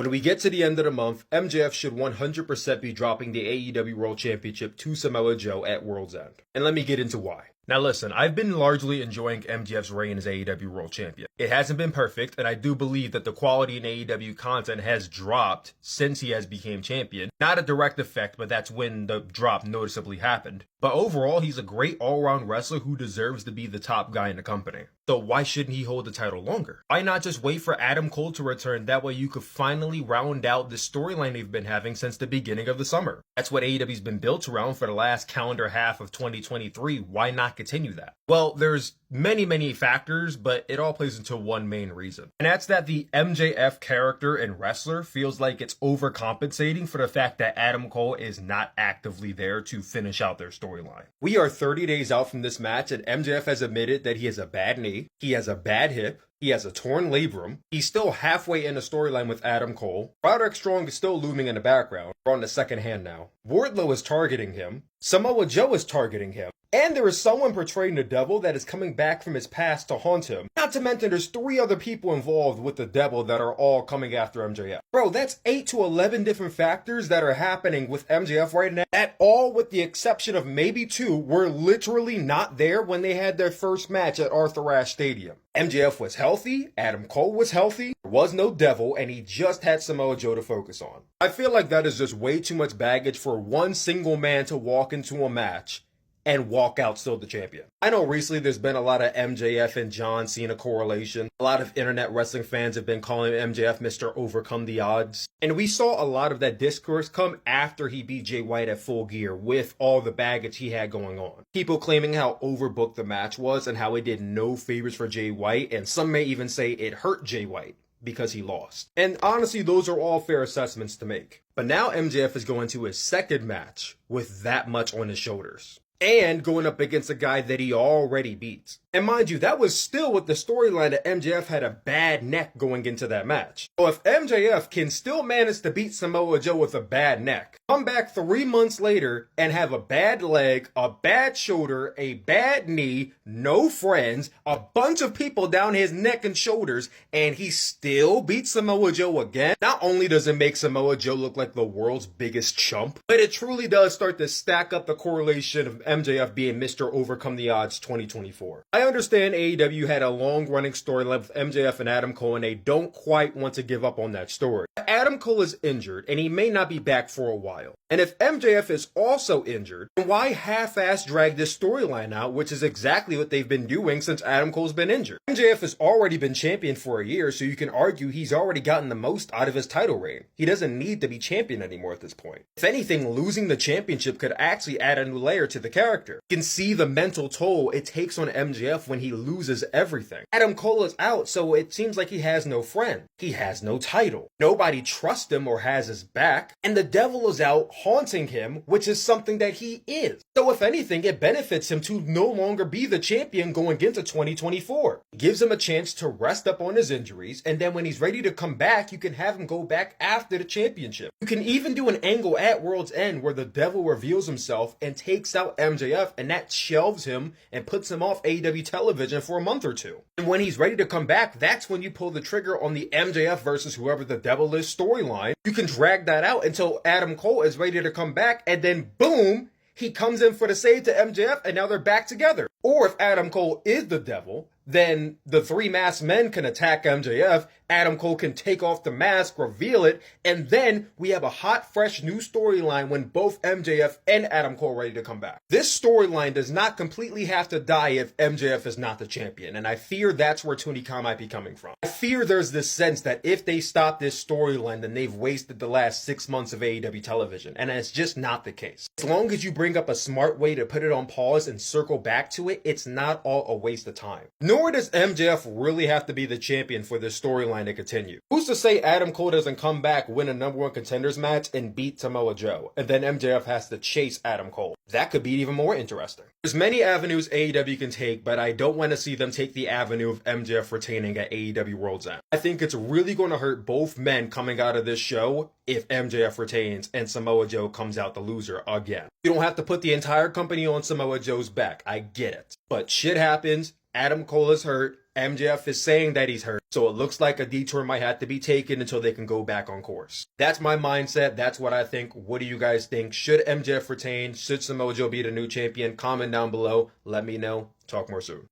When we get to the end of the month, MJF should 100% be dropping the AEW World Championship to Samoa Joe at World's End. And let me get into why. Now listen, I've been largely enjoying MJF's reign as AEW World Champion. It hasn't been perfect, and I do believe that the quality in AEW content has dropped since he has become champion. Not a direct effect, but that's when the drop noticeably happened. But overall, he's a great all-around wrestler who deserves to be the top guy in the company. So why shouldn't he hold the title longer? Why not just wait for Adam Cole to return? That way you could finally round out the storyline they've been having since the beginning of the summer. That's what AEW's been built around for the last calendar half of 2023. Why not continue that? Well, there's many factors, but it all plays into one main reason. And that's that the MJF character and wrestler feels like it's overcompensating for the fact that Adam Cole is not actively there to finish out their storyline. We are 30 days out from this match, and MJF has admitted that he has a bad knee, he has a bad hip, he has a torn labrum, he's still halfway in the storyline with Adam Cole, Roderick Strong is still looming in the background, we're on the second hand now, Wardlow is targeting him, Samoa Joe is targeting him, and there is someone portraying the devil that is coming back from his past to haunt him. Not to mention there's 3 other people involved with the devil that are all coming after MJF. Bro, that's 8 to 11 different factors that are happening with MJF right now. That all, with the exception of maybe 2, were literally not there when they had their first match at Arthur Ashe Stadium. MJF was healthy, Adam Cole was healthy, there was no devil, and he just had Samoa Joe to focus on. I feel like that is just way too much baggage for one single man to walk into a match and walk out still the champion. I know recently there's been a lot of MJF and John Cena correlation. A lot of internet wrestling fans have been calling MJF Mr. Overcome the Odds. And we saw a lot of that discourse come after he beat Jay White at Full Gear with all the baggage he had going on. People claiming how overbooked the match was and how it did no favors for Jay White, and some may even say it hurt Jay White because he lost. And honestly, those are all fair assessments to make. But now MJF is going to his second match with that much on his shoulders, and going up against a guy that he already beat. And mind you, that was still with the storyline that MJF had a bad neck going into that match. So if MJF can still manage to beat Samoa Joe with a bad neck, come back 3 months later and have a bad leg, a bad shoulder, a bad knee, no friends, a bunch of people down his neck and shoulders, and he still beats Samoa Joe again, not only does it make Samoa Joe look like the world's biggest chump, but it truly does start to stack up the correlation of MJF being Mr. Overcome the Odds 2024. I understand AEW had a long-running storyline with MJF and Adam Cole, and they don't quite want to give up on that story. Adam Cole is injured, and he may not be back for a while. And if MJF is also injured, then why half-ass drag this storyline out, which is exactly what they've been doing since Adam Cole's been injured. MJF has already been champion for a year, so you can argue he's already gotten the most out of his title reign. He doesn't need to be champion anymore at this point. If anything, losing the championship could actually add a new layer to the character. You can see the mental toll it takes on MJF when he loses everything. Adam Cole is out, so it seems like he has no friend. He has no title. Nobody trusts him or has his back. And the devil is out haunting him, which is something that he is. So if anything, it benefits him to no longer be the champion going into 2024. It gives him a chance to rest up on his injuries, and then when he's ready to come back, you can have him go back after the championship. You can even do an angle at World's End where the devil reveals himself and takes out MJF, and that shelves him and puts him off AEW television for a month or 2. And when he's ready to come back, that's when you pull the trigger on the MJF versus whoever the devil is storyline. You can drag that out until Adam Cole is ready to come back, and then boom, he comes in for the save to MJF, and now they're back together. Or if Adam Cole is the devil, then the 3 masked men can attack MJF, Adam Cole can take off the mask, reveal it, and then we have a hot, fresh new storyline when both MJF and Adam Cole are ready to come back. This storyline does not completely have to die if MJF is not the champion, and I fear that's where Tony Khan might be coming from. I fear there's this sense that if they stop this storyline, then they've wasted the last 6 months of AEW television, and it's just not the case. As long as you bring up a smart way to put it on pause and circle back to it, it's not all a waste of time. Nor does MJF really have to be the champion for this storyline to continue. Who's to say Adam Cole doesn't come back, win a number 1 contenders match, and beat Samoa Joe, and then MJF has to chase Adam Cole? That could be even more interesting. There's many avenues AEW can take, but I don't want to see them take the avenue of MJF retaining at AEW World's End. I think it's really going to hurt both men coming out of this show if MJF retains and Samoa Joe comes out the loser again. You don't have to put the entire company on Samoa Joe's back, I get it. But shit happens, Adam Cole is hurt. MJF is saying that he's hurt. So it looks like a detour might have to be taken until they can go back on course. That's my mindset. That's what I think. What do you guys think? Should MJF retain? Should Samoa Joe be the new champion? Comment down below. Let me know. Talk more soon.